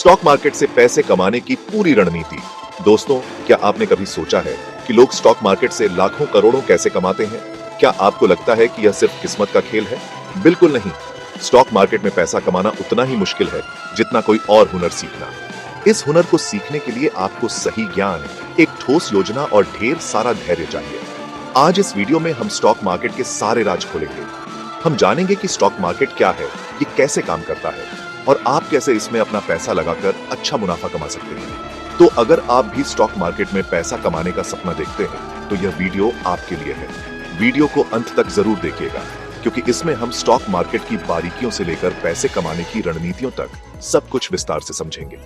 Stock market से पैसे कमाने की पूरी रणनीति। दोस्तों, क्या आपने कभी सोचा है कि लोग स्टॉक मार्केट से लाखों करोड़ों कैसे कमाते हैं? क्या आपको लगता है कि यह सिर्फ किस्मत का खेल है? बिल्कुल नहीं। स्टॉक मार्केट में पैसा कमाना उतना ही मुश्किल है जितना कोई और हुनर सीखना। इस हुनर को सीखने के लिए आपको सही ज्ञान, एक ठोस योजना और ढेर सारा धैर्य चाहिए। आज इस वीडियो में हम स्टॉक मार्केट के सारे राज खोलेंगे। हम जानेंगे कि स्टॉक मार्केट क्या है, ये कैसे काम करता है और आप कैसे इसमें अपना पैसा लगाकर अच्छा मुनाफा कमा सकते हैं। तो अगर आप भी स्टॉक मार्केट में पैसा कमाने का सपना देखते हैं तो यह वीडियो आपके लिए है। वीडियो को अंत तक जरूर देखिएगा, क्योंकि इसमें हम स्टॉक मार्केट की बारीकियों से लेकर पैसे कमाने की रणनीतियों तक सब कुछ विस्तार से समझेंगे।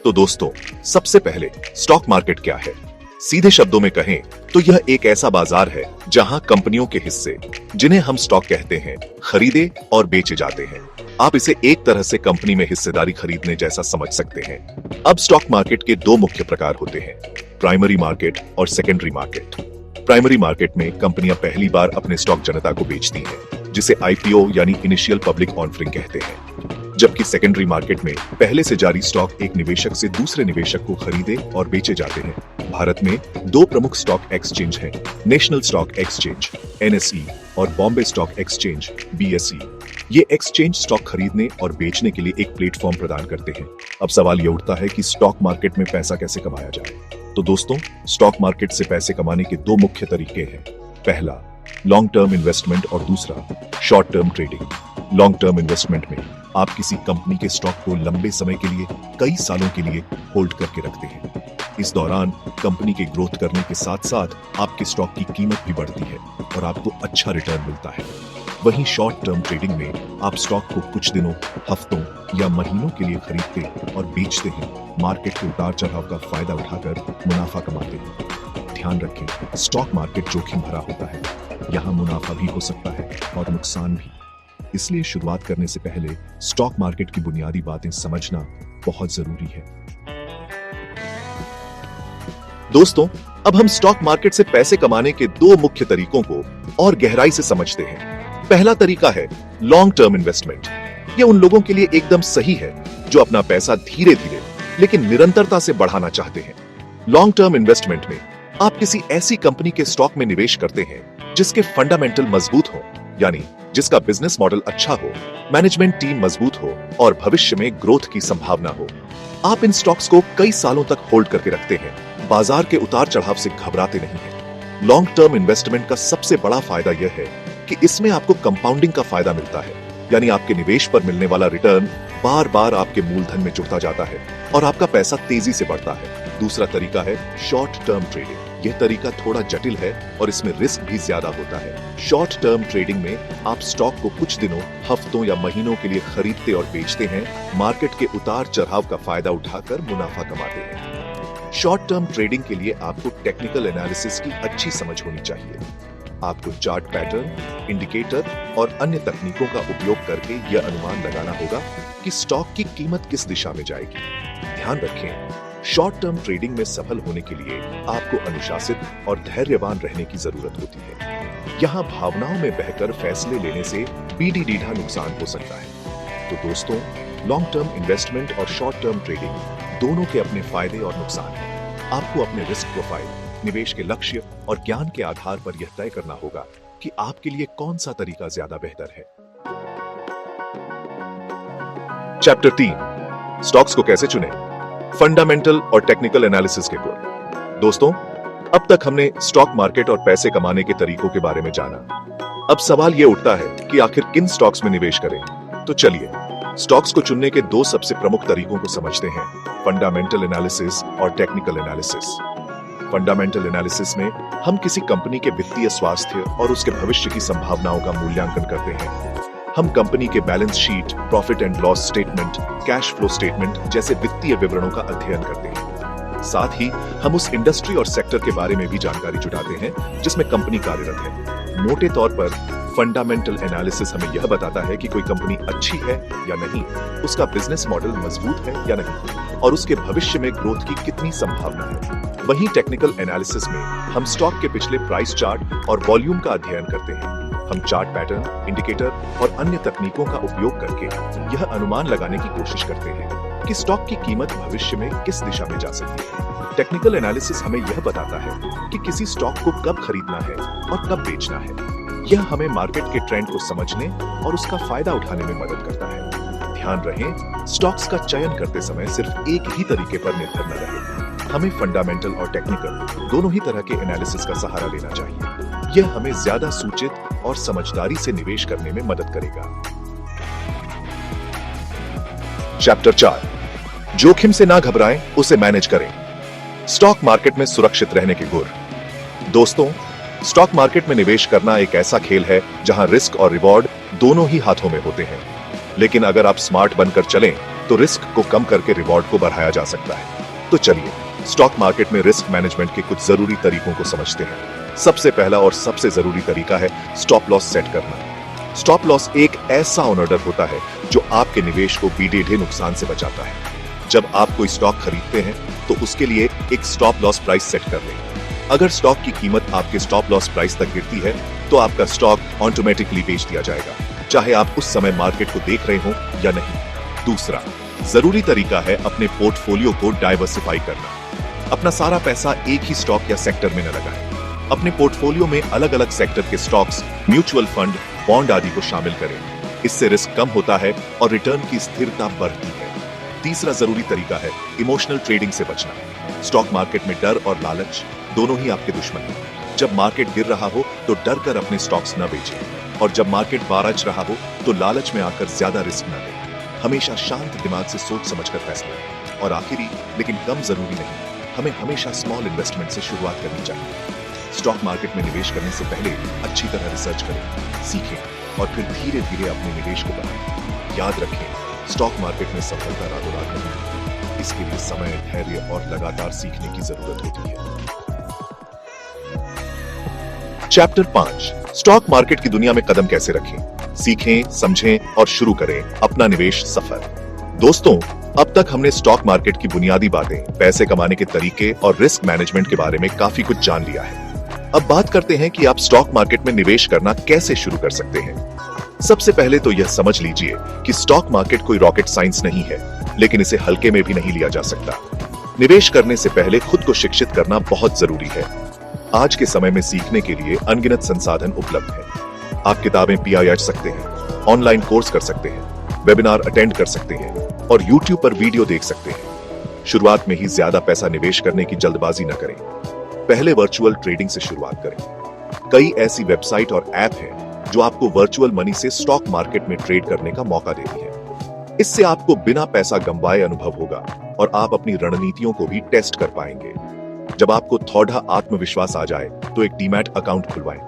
तो दोस्तों, सबसे पहले स्टॉक मार्केट क्या है? सीधे शब्दों में कहें तो यह एक ऐसा बाजार है जहां कंपनियों के हिस्से, जिन्हें हम स्टॉक कहते हैं, खरीदे और बेचे जाते हैं। आप इसे एक तरह से कंपनी में हिस्सेदारी खरीदने जैसा समझ सकते हैं। अब स्टॉक मार्केट के दो मुख्य प्रकार होते हैं, प्राइमरी मार्केट और सेकेंडरी मार्केट। प्राइमरी मार्केट में कंपनियां पहली बार अपने स्टॉक जनता को बेचती हैं, जिसे आईपीओ यानी इनिशियल पब्लिक ऑफरिंग कहते हैं। जबकि सेकेंडरी मार्केट में पहले से जारी स्टॉक एक निवेशक से दूसरे निवेशक को खरीदे और बेचे जाते हैं। भारत में दो प्रमुख स्टॉक एक्सचेंज हैं, नेशनल स्टॉक एक्सचेंज (NSE) और बॉम्बे स्टॉक एक्सचेंज (BSE). ये एक्सचेंज स्टॉक खरीदने और बेचने के लिए एक प्लेटफॉर्म प्रदान करते हैं। अब सवाल ये उठता है कि स्टॉक मार्केट में पैसा कैसे कमाया जाए। तो दोस्तों, स्टॉक मार्केट से पैसे कमाने के दो मुख्य तरीके हैं। पहला, लॉन्ग टर्म इन्वेस्टमेंट और दूसरा, short term trading. Long term investment में आप किसी कंपनी के स्टॉक को लंबे समय के लिए, कई सालों के लिए होल्ड करके रखते हैं। इस दौरान कंपनी के ग्रोथ करने के साथ साथ आपके स्टॉक की कीमत भी बढ़ती है और आपको अच्छा रिटर्न मिलता है। वहीं शॉर्ट टर्म ट्रेडिंग में आप स्टॉक को कुछ दिनों, हफ्तों या महीनों के लिए खरीदते और बेचते हैं, मार्केट के उतार चढ़ाव का फायदा उठाकर मुनाफा कमाते हैं। ध्यान रखें, स्टॉक मार्केट जोखिम भरा होता है। यहाँ मुनाफा भी हो सकता है और नुकसान भी। इसलिए शुरुआत करने से पहले स्टॉक मार्केट की बुनियादी बातें समझना बहुत जरूरी है। दोस्तों, अब हम स्टॉक मार्केट से पैसे कमाने के दो मुख्य तरीकों को और गहराई से समझते हैं। पहला तरीका है लॉन्ग टर्म इन्वेस्टमेंट। यह उन लोगों के लिए एकदम सही है जो अपना पैसा धीरे धीरे लेकिन निरंतरता से बढ़ाना चाहते हैं। लॉन्ग टर्म इन्वेस्टमेंट में आप किसी ऐसी कंपनी के स्टॉक में निवेश करते हैं जिसके फंडामेंटल मजबूत हो, यानी जिसका बिजनेस मॉडल अच्छा हो, मैनेजमेंट टीम मजबूत हो और भविष्य में ग्रोथ की संभावना हो। आप इन स्टॉक्स को कई सालों तक होल्ड करके रखते हैं, बाजार के उतार चढ़ाव से घबराते नहीं हैं। लॉन्ग टर्म इन्वेस्टमेंट का सबसे बड़ा फायदा यह है कि इसमें आपको कंपाउंडिंग का फायदा मिलता है, यानी आपके निवेश पर मिलने वाला रिटर्न बार बार आपके मूलधन में जुड़ता जाता है और आपका पैसा तेजी से बढ़ता है। दूसरा तरीका है शॉर्ट टर्म ट्रेडिंग। यह तरीका थोड़ा जटिल है और इसमें रिस्क भी ज्यादा होता है। शॉर्ट टर्म ट्रेडिंग में आप स्टॉक को कुछ दिनों, हफ्तों या महीनों के लिए खरीदते और बेचते हैं, मार्केट के उतार चढ़ाव का फायदा उठाकर मुनाफा कमाते हैं। शॉर्ट टर्म ट्रेडिंग के लिए आपको टेक्निकल एनालिसिस की अच्छी समझ होनी चाहिए। आपको चार्ट पैटर्न, इंडिकेटर और अन्य तकनीकों का उपयोग करके यह अनुमान लगाना होगा कि स्टॉक की कीमत किस दिशा में जाएगी। ध्यान रखें, शॉर्ट टर्म ट्रेडिंग में सफल होने के लिए आपको अनुशासित और धैर्यवान रहने की जरूरत होती है। यहाँ भावनाओं में बहकर फैसले लेने से बीढ़ा नुकसान हो सकता है। तो दोस्तों, लॉन्ग टर्म इन्वेस्टमेंट और शॉर्ट टर्म ट्रेडिंग दोनों के अपने फायदे और नुकसान हैं। आपको अपने रिस्क प्रोफाइल, निवेश के लक्ष्य और ज्ञान के आधार पर यह तय करना होगा कि आपके लिए कौन सा तरीका ज्यादा बेहतर है। चैप्टर 3, स्टॉक्स को कैसे चुनें, फंडामेंटल और टेक्निकल एनालिसिस के गुण। दोस्तों, अब तक हमने स्टॉक मार्केट और पैसे कमाने के तरीकों के बारे में जाना। अब सवाल यह उठता है कि आखिर किन स्टॉक्स में निवेश करें। तो चलिए स्टॉक्स को चुनने के दो सबसे प्रमुख तरीकों को समझते हैं, फंडामेंटल एनालिसिस और टेक्निकल एनालिसिस। फंडामेंटल एनालिसिस में हम किसी कंपनी के वित्तीय स्वास्थ्य और उसके भविष्य की संभावनाओं का मूल्यांकन करते हैं। हम कंपनी के balance sheet, profit and loss statement, cash flow statement जैसे वित्तीय विवरणों का अध्ययन करते हैं। साथ ही हम उस इंडस्ट्री और सेक्टर के बारे में भी जानकारी जुटाते हैं जिसमें कंपनी कार्यरत है। मोटे तौर पर फंडामेंटल एनालिसिस हमें यह बताता है कि कोई कंपनी अच्छी है या नहीं, उसका बिजनेस मॉडल मजबूत है या नहीं और उसके भविष्य में ग्रोथ की कितनी संभावना है। वहीं टेक्निकल एनालिसिस में हम स्टॉक के पिछले प्राइस चार्ट और वॉल्यूम का अध्ययन करते हैं। हम चार्ट पैटर्न, इंडिकेटर और अन्य तकनीकों का उपयोग करके यह अनुमान लगाने की कोशिश करते हैं कि स्टॉक की कीमत भविष्य में किस दिशा में जा सकती है। टेक्निकल एनालिसिस हमें यह बताता है कि किसी स्टॉक को कब खरीदना है और कब बेचना है। यह हमें मार्केट के ट्रेंड को समझने और उसका फायदा उठाने में मदद करता है। ध्यान रहे, स्टॉक्स का चयन करते समय सिर्फ एक ही तरीके पर निर्भर न रहे। हमें फंडामेंटल और टेक्निकल दोनों ही तरह के एनालिसिस का सहारा लेना चाहिए। यह हमें ज्यादा सूचित और समझदारी से निवेश करने में मदद करेगा। चैप्टर 4, जोखिम से ना घबराएं, उसे मैनेज करें। स्टॉक मार्केट में सुरक्षित रहने के गुर। दोस्तों, स्टॉक मार्केट में निवेश करना एक ऐसा खेल है जहां रिस्क और रिवॉर्ड दोनों ही हाथों में होते हैं। लेकिन अगर आप स्मार्ट बनकर चलें तो रिस्क को कम करके रिवॉर्ड को बढ़ाया जा सकता है। तो चलिए स्टॉक मार्केट में रिस्क मैनेजमेंट के कुछ जरूरी तरीकों को समझते हैं। सबसे पहला और सबसे जरूरी तरीका है स्टॉप लॉस सेट करना। स्टॉप लॉस एक ऐसा ऑर्डर होता है जो आपके निवेश को बीडे नुकसान से बचाता है। जब आप कोई स्टॉक खरीदते हैं तो उसके लिए एक स्टॉप लॉस प्राइस सेट कर लें। अगर स्टॉक की कीमत आपके स्टॉप लॉस प्राइस तक गिरती है तो आपका स्टॉक ऑटोमेटिकली बेच दिया जाएगा, चाहे आप उस समय मार्केट को देख रहे हो या नहीं। दूसरा जरूरी तरीका है अपने पोर्टफोलियो को डाइवर्सिफाई करना। अपना सारा पैसा एक ही स्टॉक या सेक्टर में न लगाएं। अपने पोर्टफोलियो में अलग अलग सेक्टर के स्टॉक्स, म्यूचुअल फंड, बॉन्ड आदि को शामिल करें। इससे रिस्क कम होता है और रिटर्न की स्थिरता बढ़ती है। तीसरा जरूरी तरीका है इमोशनल ट्रेडिंग से बचना। स्टॉक मार्केट में डर और लालच दोनों ही आपके दुश्मन हैं। जब मार्केट गिर रहा हो तो डर कर अपने स्टॉक्स न बेचें, और जब मार्केट बारज रहा हो तो लालच में आकर ज्यादा रिस्क न लें। हमेशा शांत दिमाग से सोच समझकर फैसला लें। और आखिरी लेकिन कम जरूरी नहीं, हमें हमेशा स्मॉल इन्वेस्टमेंट से शुरुआत करनी चाहिए। स्टॉक मार्केट में निवेश करने से पहले अच्छी तरह रिसर्च करें, सीखें और फिर धीरे धीरे अपने निवेश को बढ़ाएं। याद रखें, स्टॉक मार्केट में सफलता रातों रात नहीं होती। इसके लिए समय, धैर्य और लगातार सीखने की जरूरत होती है। चैप्टर 5, स्टॉक मार्केट की दुनिया में कदम कैसे रखें। सीखें, समझें और शुरू करें अपना निवेश सफर। दोस्तों, अब तक हमने स्टॉक मार्केट की बुनियादी बातें, पैसे कमाने के तरीके और रिस्क मैनेजमेंट के बारे में काफी कुछ जान लिया है। अब बात करते हैं कि आप स्टॉक मार्केट में निवेश करना कैसे शुरू कर सकते हैं। सबसे पहले तो यह समझ लीजिए कि स्टॉक मार्केट कोई रॉकेट साइंस नहीं है, लेकिन इसे हल्के में भी नहीं लिया जा सकता। निवेश करने से पहले खुद को शिक्षित करना बहुत जरूरी है। आज के समय में सीखने के लिए अनगिनत संसाधन उपलब्ध हैं। आप किताबें पढ़ सकते हैं, ऑनलाइन कोर्स कर सकते हैं, वेबिनार अटेंड कर सकते हैं और YouTube पर वीडियो देख सकते हैं। शुरुआत में ही ज्यादा पैसा निवेश करने की जल्दबाजी न करें। पहले वर्चुअल ट्रेडिंग से शुरुआत करें। कई ऐसी वेबसाइट और ऐप हैं जो आपको वर्चुअल मनी से स्टॉक मार्केट में ट्रेड करने का मौका देती है। इससे आपको बिना पैसा गंवाए अनुभव होगा और आप अपनी रणनीतियों को भी टेस्ट कर पाएंगे। जब आपको थोड़ा आत्मविश्वास आ जाए तो एक डीमैट अकाउंट खुलवाएं।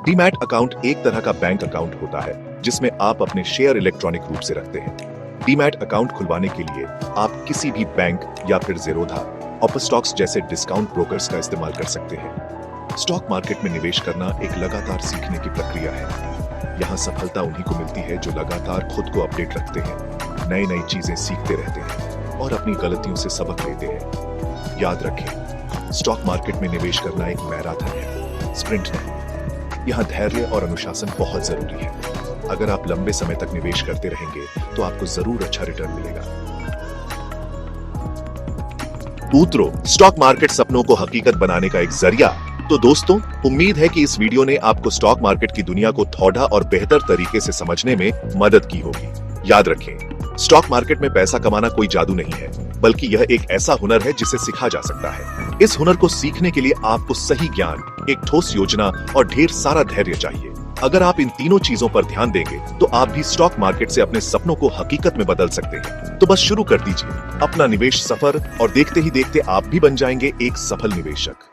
डीमैट अकाउंट एक तरह का बैंक अकाउंट होता है जिसमें आप अपने शेयर इलेक्ट्रॉनिक रूप से रखते हैं। डीमैट अकाउंट खुलवाने के लिए आप किसी भी बैंक या फिर ज़ेरोधा, अपस्टॉक्स जैसे डिस्काउंट ब्रोकर्स का इस्तेमाल कर सकते हैं। स्टॉक मार्केट में निवेश करना एक लगातार सीखने की प्रक्रिया है। यहाँ सफलता उन्हीं को मिलती है जो लगातार खुद को अपडेट रखते हैं, नई नई चीजें सीखते रहते हैं और अपनी गलतियों से सबक लेते हैं। याद रखें, स्टॉक मार्केट में निवेश करना एक मैराथन है, स्प्रिंट नहीं। यहाँ धैर्य और अनुशासन बहुत जरूरी है। अगर आप लंबे समय तक निवेश करते रहेंगे तो आपको जरूर अच्छा रिटर्न मिलेगा। पुत्रों, स्टॉक मार्केट सपनों को हकीकत बनाने का एक जरिया। तो दोस्तों, उम्मीद है कि इस वीडियो ने आपको स्टॉक मार्केट की दुनिया को थोड़ा और बेहतर तरीके से समझने में मदद की होगी। याद रखें, स्टॉक मार्केट में पैसा कमाना कोई जादू नहीं है, बल्कि यह एक ऐसा हुनर है जिसे सीखा जा सकता है। इस हुनर को सीखने के लिए आपको सही ज्ञान, एक ठोस योजना और ढेर सारा धैर्य चाहिए। अगर आप इन तीनों चीजों पर ध्यान देंगे तो आप भी स्टॉक मार्केट से अपने सपनों को हकीकत में बदल सकते हैं। तो बस शुरू कर दीजिए अपना निवेश सफर और देखते ही देखते आप भी बन जाएंगे एक सफल निवेशक।